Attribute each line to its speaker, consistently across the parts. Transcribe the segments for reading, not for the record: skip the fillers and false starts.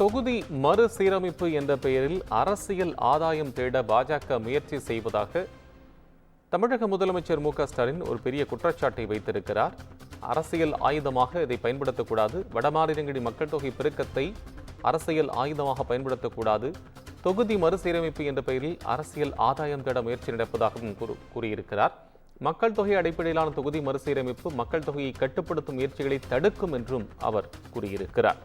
Speaker 1: தொகுதி மறுசீரமைப்பு என்ற பெயரில் அரசியல் ஆதாயம் தேட பாஜக முயற்சி செய்வதாக தமிழக முதலமைச்சர் மு.க.ஸ்டாலின் ஒரு பெரிய குற்றச்சாட்டை வைத்திருக்கிறார். அரசியல் ஆயுதமாக இதை பயன்படுத்தக்கூடாது, வடமாநிலங்களின் மக்கள் தொகை பெருக்கத்தை அரசியல் ஆயுதமாக பயன்படுத்தக்கூடாது, தொகுதி மறுசீரமைப்பு என்ற பெயரில் அரசியல் ஆதாயம் தேட முயற்சி நடப்பதாகவும் கூறியிருக்கிறார். மக்கள் தொகை அடிப்படையிலான தொகுதி மறுசீரமைப்பு மக்கள் தொகையை கட்டுப்படுத்தும் முயற்சிகளை தடுக்கும் என்றும் அவர் கூறியிருக்கிறார்.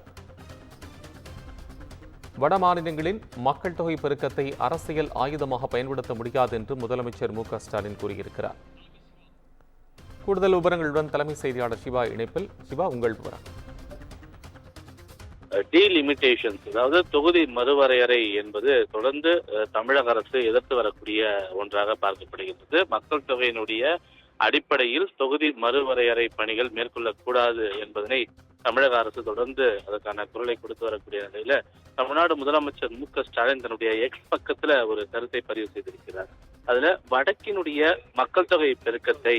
Speaker 1: வட மாநிலங்களின் மக்கள் தொகை பெருக்கத்தை அரசியல் ஆயுதமாக பயன்படுத்த முடியாது என்று முதலமைச்சர் மு.க.ஸ்டாலின் கூறியிருக்கிறார். கூடுதல் விவரங்களுடன் தலைமை செய்தியாளர் சிவா இணைப்பில். சிவா, உங்கள் விவரம்.
Speaker 2: டீலிமிட்டேஷன், அதாவது தொகுதி மறுவரையறை என்பது தொடர்ந்து தமிழக அரசு எதிர்த்து வரக்கூடிய ஒன்றாக பார்க்கப்படுகின்றது. மக்கள் தொகையினுடைய அடிப்படையில் தொகுதி மறுவரையறை பணிகள் மேற்கொள்ளக்கூடாது என்பதனை தமிழக அரசு தொடர்ந்து அதற்கான குரலை கொடுத்து வரக்கூடிய நிலையில தமிழ்நாடு முதலமைச்சர் மு.க.ஸ்டாலின் தன்னுடைய எக்ஸ் பக்கத்துல ஒரு கருத்தை பதிவு செய்திருக்கிறார். அதுல வடக்கினுடைய மக்கள் தொகை பெருக்கத்தை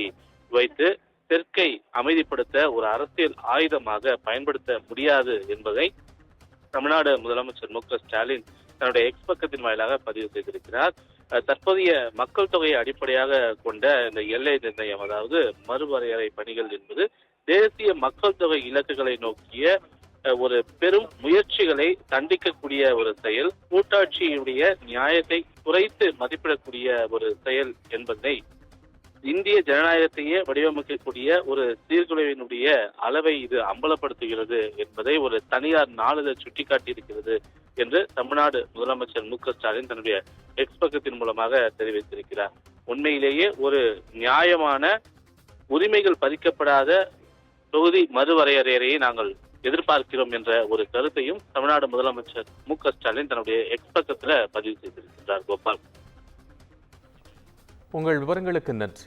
Speaker 2: வைத்து தெற்கை அமைதிப்படுத்த ஒரு அரசியல் ஆயுதமாக பயன்படுத்த முடியாது என்பதை தமிழ்நாடு முதலமைச்சர் மு.க.ஸ்டாலின் தன்னுடைய எக்ஸ் பக்கத்தின் வாயிலாக பதிவு செய்திருக்கிறார். தற்போதைய மக்கள் தொகையை அடிப்படையாக கொண்ட இந்த எல்லை நிர்ணயம், அதாவது மறுவரையறை பணிகள் என்பது தேசிய மக்கள் தொகை இலக்குகளை நோக்கிய ஒரு பெரும் முயற்சிகளை தண்டிக்கக்கூடிய ஒரு செயல், கூட்டாட்சியுடைய நியாயத்தை குறைத்து மதிப்பிடக்கூடிய ஒரு செயல் என்பதை இந்திய ஜனநாயகத்தையே வடிவமைக்கக்கூடிய ஒரு சீர்குலைவினுடைய அளவை இது அம்பலப்படுத்துகிறது என்பதை ஒரு தனியார் நாளிதழ் சுட்டிக்காட்டியிருக்கிறது என்று தமிழ்நாடு முதலமைச்சர் மு.க.ஸ்டாலின் தன்னுடைய எக்ஸ் பக்கத்தின் மூலமாக தெரிவித்திருக்கிறார். உண்மையிலேயே ஒரு நியாயமான உரிமைகள் பதிக்கப்படாத தொகுதி மறுவரையறையை நாங்கள் எதிர்பார்க்கிறோம் என்ற ஒரு கருத்தையும் தமிழ்நாடு முதலமைச்சர் மு.க.ஸ்டாலின் தன்னுடைய எக்ஸ் பக்கத்தில் பதிவு செய்திருக்கிறார். கோபால்,
Speaker 1: உங்கள் விவரங்களுக்கு நன்றி.